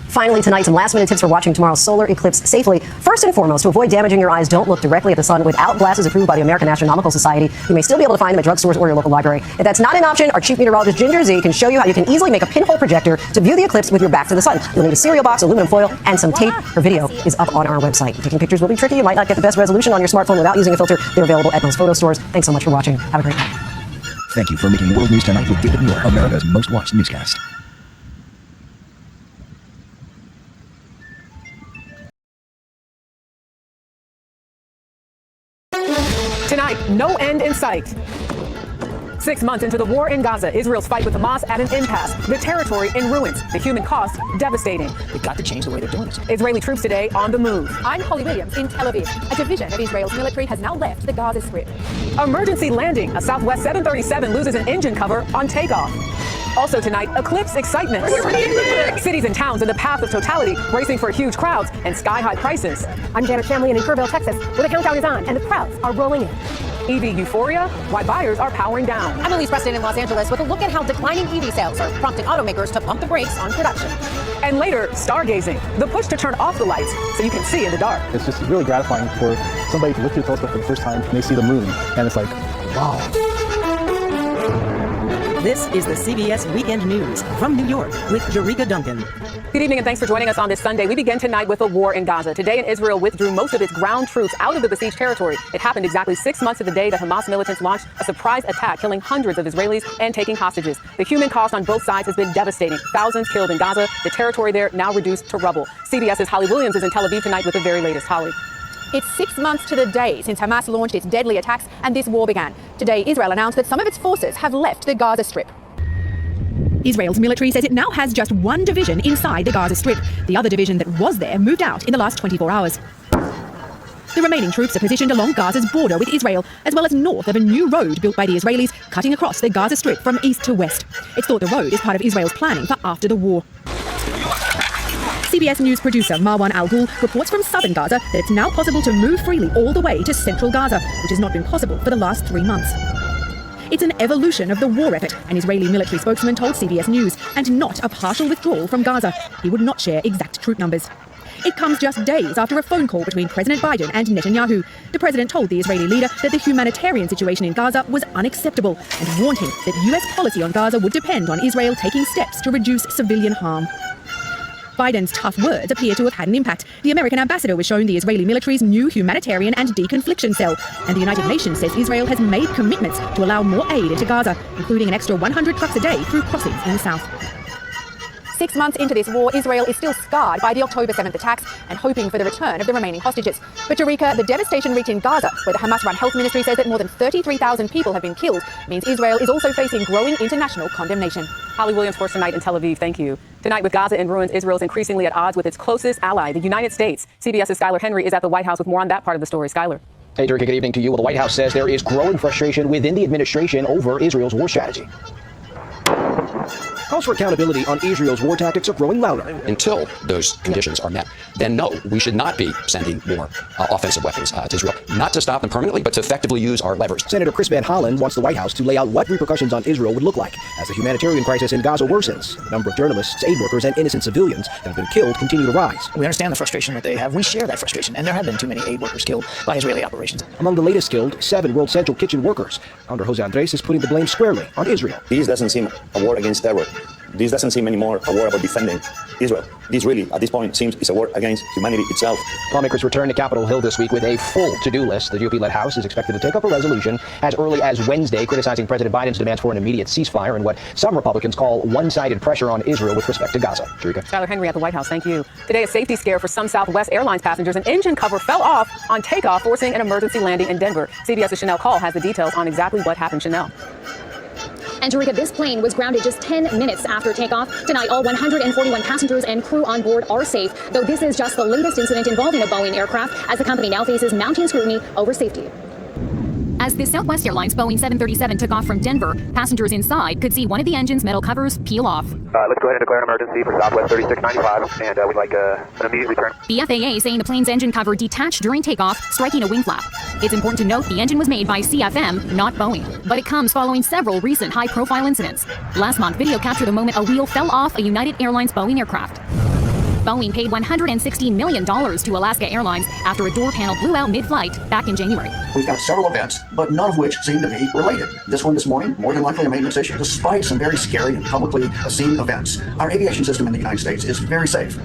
Finally tonight, some last-minute tips for watching tomorrow's solar eclipse safely. First and foremost, to avoid damaging your eyes, don't look directly at the sun without glasses approved by the American Astronomical Society. You may still be able to find them at drugstores or your local library. If that's not an option, our chief meteorologist Ginger Z can show you how you can easily make a pinhole projector to view the eclipse with your back to the sun. You'll need a cereal box, aluminum foil, and some tape. Her video is up on our website. Taking pictures will be tricky. You might not get the best resolution on your smartphone without using a filter. They're available at most photo stores. Thanks so much for watching. Have a great night. Thank you for making World News Tonight with David Muir, America's most watched newscast. Tonight, no end in sight. 6 months into the war in Gaza, Israel's fight with Hamas at an impasse. The territory in ruins. The human cost devastating. They've got to change the way they're doing it. Israeli troops today on the move. I'm Holly Williams in Tel Aviv. A division of Israel's military has now left the Gaza Strip. Emergency landing. A Southwest 737 loses an engine cover on takeoff. Also tonight, eclipse excitement. Cities and towns in the path of totality, racing for huge crowds and sky-high prices. I'm Janet Shamlian in Kerrville, Texas, where the countdown is on and the crowds are rolling in. EV euphoria, why buyers are powering down. I'm Elise Preston in Los Angeles with a look at how declining EV sales are prompting automakers to pump the brakes on production. And later, stargazing, the push to turn off the lights so you can see in the dark. It's just really gratifying for somebody to look through the telescope for the first time and they see the moon, and it's like, wow. This is the CBS Weekend News from New York with Jerika Duncan. Good evening and thanks for joining us on this Sunday. We begin tonight with a war in Gaza. Today, Israel withdrew most of its ground troops out of the besieged territory. It happened exactly 6 months to the day that Hamas militants launched a surprise attack, killing hundreds of Israelis and taking hostages. The human cost on both sides has been devastating. Thousands killed in Gaza, the territory there now reduced to rubble. CBS's Holly Williams is in Tel Aviv tonight with the very latest. Holly. It's 6 months to the day since Hamas launched its deadly attacks and this war began. Today, Israel announced that some of its forces have left the Gaza Strip. Israel's military says it now has just one division inside the Gaza Strip. The other division that was there moved out in the last 24 hours. The remaining troops are positioned along Gaza's border with Israel, as well as north of a new road built by the Israelis cutting across the Gaza Strip from east to west. It's thought the road is part of Israel's planning for after the war. CBS News producer Marwan Al-Ghul reports from southern Gaza that it's now possible to move freely all the way to central Gaza, which has not been possible for the last 3 months. It's an evolution of the war effort, an Israeli military spokesman told CBS News, and not a partial withdrawal from Gaza. He would not share exact troop numbers. It comes just days after a phone call between President Biden and Netanyahu. The president told the Israeli leader that the humanitarian situation in Gaza was unacceptable and warned him that US policy on Gaza would depend on Israel taking steps to reduce civilian harm. Biden's tough words appear to have had an impact. The American ambassador was shown the Israeli military's new humanitarian and deconfliction cell, and the United Nations says Israel has made commitments to allow more aid into Gaza, including an extra 100 trucks a day through crossings in the south. 6 months into this war, Israel is still scarred by the October 7th attacks and hoping for the return of the remaining hostages. But Jerika, the devastation reached in Gaza, where the Hamas-run health ministry says that more than 33,000 people have been killed, means Israel is also facing growing international condemnation. Holly Williams for us tonight in Tel Aviv. Thank you. Tonight with Gaza in ruins, Israel is increasingly at odds with its closest ally, the United States. CBS's Skylar Henry is at the White House with more on that part of the story. Skylar. Hey, Jerika, good evening to you. Well, the White House says there is growing frustration within the administration over Israel's war strategy. Calls for accountability on Israel's war tactics are growing louder. Until those conditions are met, then no, we should not be sending more offensive weapons to Israel. Not to stop them permanently, but to effectively use our levers. Senator Chris Van Hollen wants the White House to lay out what repercussions on Israel would look like as the humanitarian crisis in Gaza worsens. The number of journalists, aid workers, and innocent civilians that have been killed continue to rise. We understand the frustration that they have. We share that frustration, and there have been too many aid workers killed by Israeli operations. Among the latest killed, 7 World Central Kitchen workers. Founder Jose Andres is putting the blame squarely on Israel. This doesn't seem a war against terror. This doesn't seem anymore a war about defending Israel. This really, at this point, seems it's a war against humanity itself. Lawmakers return to Capitol Hill this week with a full to-do list. The GOP-led House is expected to take up a resolution as early as Wednesday, criticizing President Biden's demands for an immediate ceasefire and what some Republicans call one-sided pressure on Israel with respect to Gaza. Jerika. Skylar Henry at the White House. Thank you. Today, a safety scare for some Southwest Airlines passengers. An engine cover fell off on takeoff, forcing an emergency landing in Denver. CBS's Chanel Call has the details on exactly what happened. Chanel. And Jerika, this plane was grounded just 10 minutes after takeoff. Tonight, all 141 passengers and crew on board are safe, though this is just the latest incident involving a Boeing aircraft, as the company now faces mounting scrutiny over safety. As the Southwest Airlines Boeing 737 took off from Denver, passengers inside could see one of the engine's metal covers peel off. Let's go ahead and declare an emergency for Southwest 3695, and we'd like an immediate return. The FAA saying the plane's engine cover detached during takeoff, striking a wing flap. It's important to note the engine was made by CFM, not Boeing, but it comes following several recent high-profile incidents. Last month, video captured the moment a wheel fell off a United Airlines Boeing aircraft. Boeing paid $160 million to Alaska Airlines after a door panel blew out mid-flight back in January. We've got several events, but none of which seem to be related. This one this morning, more than likely a maintenance issue, despite some very scary and publicly seen events. Our aviation system in the United States is very safe.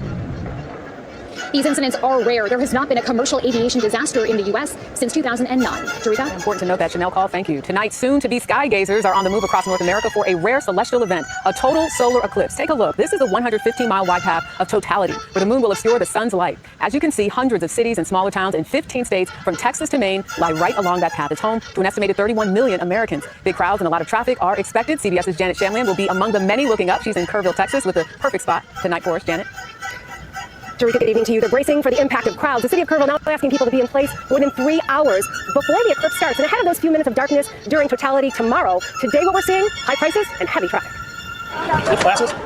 These incidents are rare. There has not been a commercial aviation disaster in the U.S. since 2009. Jerika? Important to note that. Chanel Call, thank you. Tonight, soon-to-be sky gazers are on the move across North America for a rare celestial event, a total solar eclipse. Take a look. This is a 115-mile wide path of totality, where the moon will obscure the sun's light. As you can see, hundreds of cities and smaller towns in 15 states, from Texas to Maine, lie right along that path. It's home to an estimated 31 million Americans. Big crowds and a lot of traffic are expected. CBS's Janet Shamlian will be among the many looking up. She's in Kerrville, Texas, with the perfect spot tonight for us. Janet. Jerika, good evening to you. They're bracing for the impact of crowds. The city of Kerrville now asking people to be in place more than 3 hours before the eclipse starts and ahead of those few minutes of darkness during totality tomorrow. Today, what we're seeing, high prices and heavy traffic.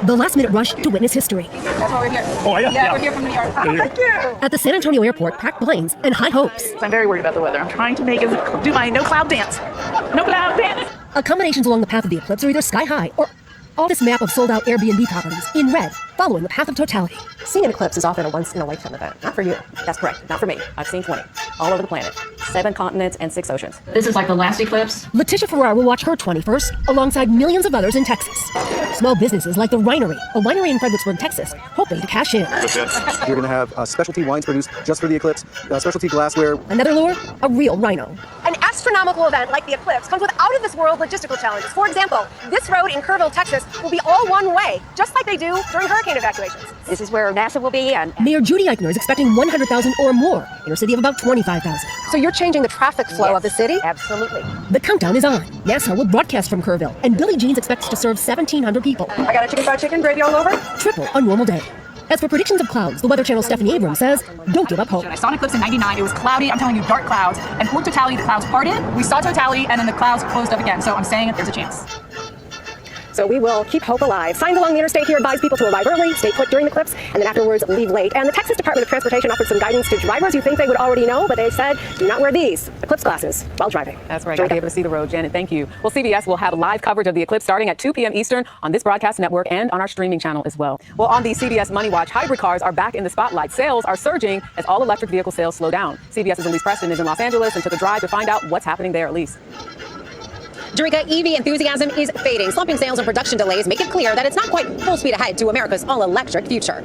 The last-minute rush to witness history. That's why we're here. Oh, yeah? We're here from New York. Thank you. At the San Antonio airport, packed planes and high hopes. I'm very worried about the weather. I'm trying to do my no cloud dance. No cloud dance. Accommodations along the path of the eclipse are either sky high or all this map of sold-out Airbnb properties in red, following the path of totality. Seeing an eclipse is often a once-in-a-lifetime event. Not for you. That's correct. Not for me. I've seen 20. all over the planet. 7 continents and 6 oceans. This is like the last eclipse. Letitia Farrar will watch her 21st alongside millions of others in Texas. Small businesses like The Winery, a winery in Fredericksburg, Texas, hoping to cash in. You're going to have specialty wines produced just for the eclipse, specialty glassware. Another lure? A real rhino. An astronomical event like the eclipse comes with out-of-this-world logistical challenges. For example, this road in Kerrville, Texas will be all one way, just like they do during hurricane evacuations. This is where NASA will be, and Mayor Judy Eichner is expecting 100,000 or more in a city of about 25,000. So you're changing the traffic flow of the city? absolutely. The countdown is on. NASA will broadcast from Kerrville, and Billy Jean's expects to serve 1,700 people. I got a chicken fried chicken, gravy all over. Triple a normal day. As for predictions of clouds, the Weather Channel's Stephanie Abrams says, don't give up hope. I saw an eclipse in 99. It was cloudy. I'm telling you, dark clouds. And for totality, the clouds parted. We saw totality, and then the clouds closed up again. So I'm saying there's a chance. So we will keep hope alive. Signs along the interstate here advise people to arrive early, stay put during the eclipse, and then afterwards leave late. And the Texas Department of Transportation offered some guidance to drivers you think they would already know, but they said, do not wear these eclipse glasses while driving. That's right. You'll be able to see the road, Janet. Thank you. Well, CBS will have live coverage of the eclipse starting at 2 p.m. Eastern on this broadcast network and on our streaming channel as well. Well, on the CBS Money Watch, hybrid cars are back in the spotlight. Sales are surging as all electric vehicle sales slow down. CBS's Elise Preston is in Los Angeles and took a drive to find out what's happening there, Elise. Jerica, EV enthusiasm is fading. Slumping sales and production delays make it clear that it's not quite full speed ahead to America's all-electric future.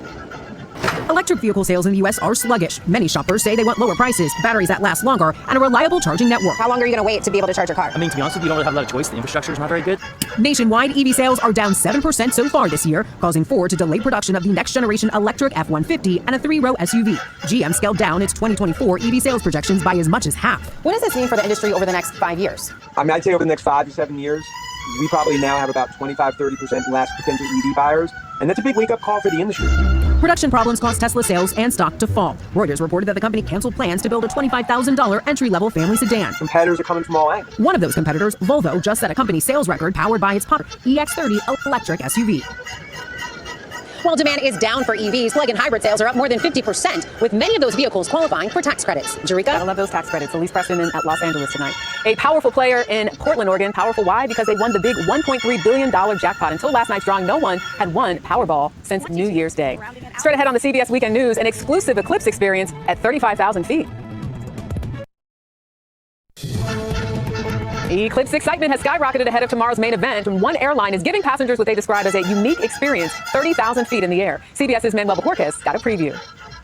Electric vehicle sales in the U.S. are sluggish. Many shoppers say they want lower prices, batteries that last longer, and a reliable charging network. How long are you going to wait to be able to charge your car? I mean, to be honest with you, you don't really have a lot of choice. The infrastructure is not very good. Nationwide, EV sales are down 7% so far this year, causing Ford to delay production of the next-generation electric F-150 and a 3-row SUV. GM scaled down its 2024 EV sales projections by as much as half. What does this mean for the industry over the next 5 years? I mean, I'd say over the next 5 to 7 years, we probably now have about 25-30% less potential EV buyers, and that's a big wake-up call for the industry. Production problems caused Tesla sales and stock to fall. Reuters reported that the company canceled plans to build a $25,000 entry-level family sedan. Competitors are coming from all angles. One of those competitors, Volvo, just set a company sales record powered by its popular EX30 electric SUV. While demand is down for EVs, plug-in hybrid sales are up more than 50%, with many of those vehicles qualifying for tax credits. Jerica? I love those tax credits. Elise Preston in at Los Angeles tonight. A powerful player in Portland, Oregon. Powerful why? Because they won the big $1.3 billion jackpot. Until last night's drawing, no one had won Powerball since New Year's Day. Straight ahead on the CBS Weekend News, an exclusive eclipse experience at 35,000 feet. Eclipse excitement has skyrocketed ahead of tomorrow's main event, and one airline is giving passengers what they describe as a unique experience, 30,000 feet in the air. CBS's Manuel Bojorquez got a preview.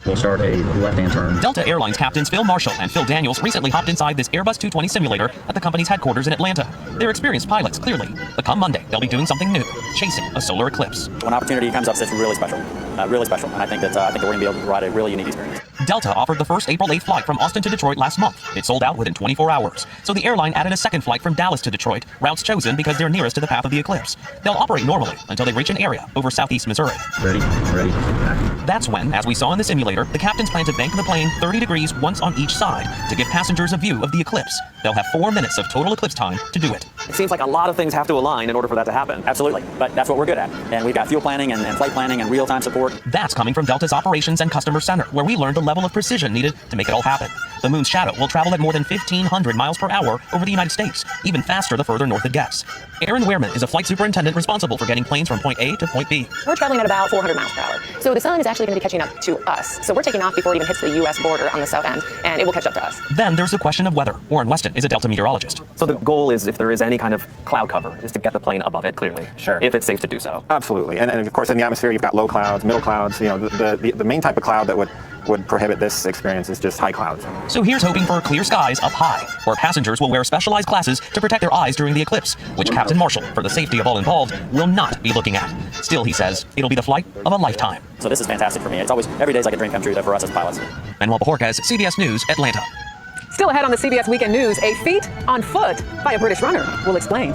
We'll start a left-hand turn. Delta Airlines captains Phil Marshall and Phil Daniels recently hopped inside this Airbus 220 simulator at the company's headquarters in Atlanta. They're experienced pilots, clearly. But come Monday, they'll be doing something new, chasing a solar eclipse. When opportunity comes up, it's really special. And I think that we're going to be able to provide a really unique experience. Delta offered the first April 8th flight from Austin to Detroit last month. It sold out within 24 hours. So the airline added a second flight from Dallas to Detroit, routes chosen because they're nearest to the path of the eclipse. They'll operate normally until they reach an area over southeast Missouri. Ready. That's when, as we saw in the simulator, the captains plan to bank the plane 30 degrees once on each side to give passengers a view of the eclipse. They'll have 4 minutes of total eclipse time to do it. It seems like a lot of things have to align in order for that to happen. Absolutely. But that's what we're good at. And we've got fuel planning and flight planning and real-time support. That's coming from Delta's Operations and Customer Center, where we learned the level of precision needed to make it all happen. The moon's shadow will travel at more than 1,500 miles per hour over the United States, even faster the further north it gets. Aaron Wehrman is a flight superintendent responsible for getting planes from point A to point B. We're traveling at about 400 miles per hour. So the sun is actually going to be catching up to us. So we're taking off before it even hits the U.S. border on the south end, and it will catch up to us. Then there's the question of weather. Warren Weston is a Delta meteorologist. So the goal is, if there is any kind of cloud cover, is to get the plane above it, clearly. Sure. If it's safe to do so. Absolutely. And of course, in the atmosphere, you've got low clouds, middle clouds. You know, the main type of cloud that would prohibit this experience is just high clouds. So here's hoping for clear skies up high, where passengers will wear specialized glasses to protect their eyes during the eclipse, which Captain Marshall, for the safety of all involved, will not be looking at. Still, he says, it'll be the flight of a lifetime. So this is fantastic for me. It's always, every day is like a dream come true for us as pilots. Manuel Bojorquez, CBS News, Atlanta. Still ahead on the CBS Weekend News, a feat on foot by a British runner. We'll explain.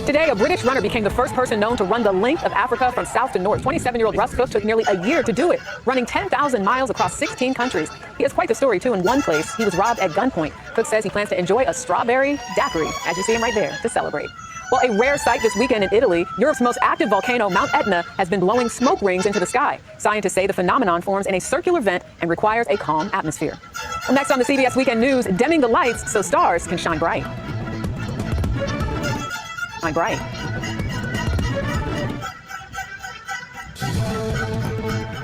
Today, a British runner became the first person known to run the length of Africa from south to north. 27-year-old Russ Cook took nearly a year to do it, running 10,000 miles across 16 countries. He has quite the story, too. In one place, he was robbed at gunpoint. Cook says he plans to enjoy a strawberry daiquiri, as you see him right there, to celebrate. Well, a rare sight this weekend in Italy, Europe's most active volcano, Mount Etna, has been blowing smoke rings into the sky. Scientists say the phenomenon forms in a circular vent and requires a calm atmosphere. Well, next on the CBS Weekend News, dimming the lights so stars can shine bright. Shine bright.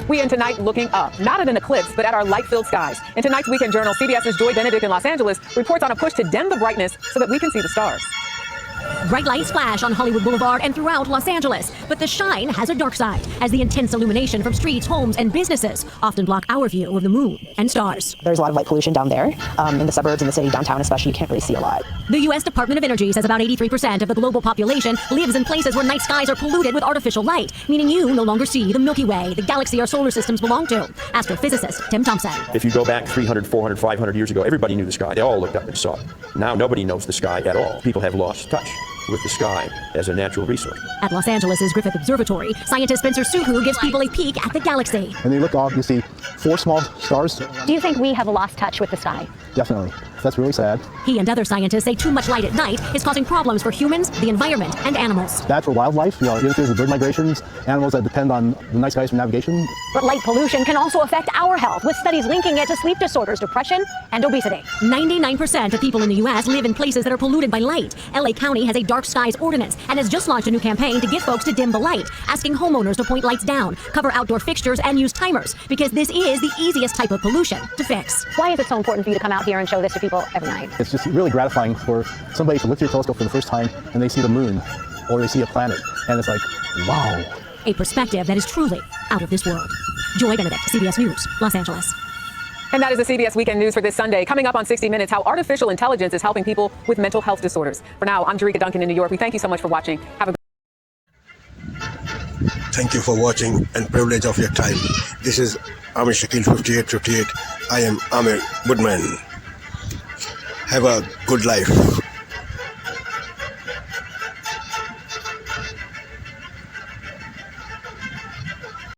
We end tonight looking up, not at an eclipse, but at our light-filled skies. In tonight's Weekend Journal, CBS's Joy Benedict in Los Angeles reports on a push to dim the brightness so that we can see the stars. Bright lights flash on Hollywood Boulevard and throughout Los Angeles, but the shine has a dark side, as the intense illumination from streets, homes, and businesses often block our view of the moon and stars. There's a lot of light pollution down there. In the suburbs, in the city, downtown especially, you can't really see a lot. The U.S. Department of Energy says about 83% of the global population lives in places where night skies are polluted with artificial light, meaning you no longer see the Milky Way, the galaxy our solar systems belong to. Astrophysicist Tim Thompson. If you go back 300, 400, 500 years ago, everybody knew the sky. They all looked up and saw it. Now nobody knows the sky at all. People have lost touch with the sky as a natural resource. At Los Angeles' Griffith Observatory, scientist Spencer Suhu gives people a peek at the galaxy. When you look off, you see 4 small stars. Do you think we have lost touch with the sky? Definitely. That's really sad. He and other scientists say too much light at night is causing problems for humans, the environment, and animals. Bad for wildlife. Interferes with bird migrations, animals that depend on the night skies for navigation. But light pollution can also affect our health, with studies linking it to sleep disorders, depression, and obesity. 99% of people in the U.S. live in places that are polluted by light. L.A. County has a dark skies ordinance and has just launched a new campaign to get folks to dim the light, asking homeowners to point lights down, cover outdoor fixtures, and use timers, because this is the easiest type of pollution to fix. Why is it so important for you to come out here and show this to people every night? It's just really gratifying for somebody to look through a telescope for the first time and they see the moon or they see a planet, and it's like, wow. A perspective that is truly out of this world. Joy Benedict, CBS News, Los Angeles. And that is the CBS Weekend News for this Sunday. Coming up on 60 Minutes, how artificial intelligence is helping people with mental health disorders. For now, I'm Jerika Duncan in New York. We thank you so much for watching. Have a Thank you for watching and privilege of your time. This is Amir Shakil 5858. I am Amir Woodman. Have a good life.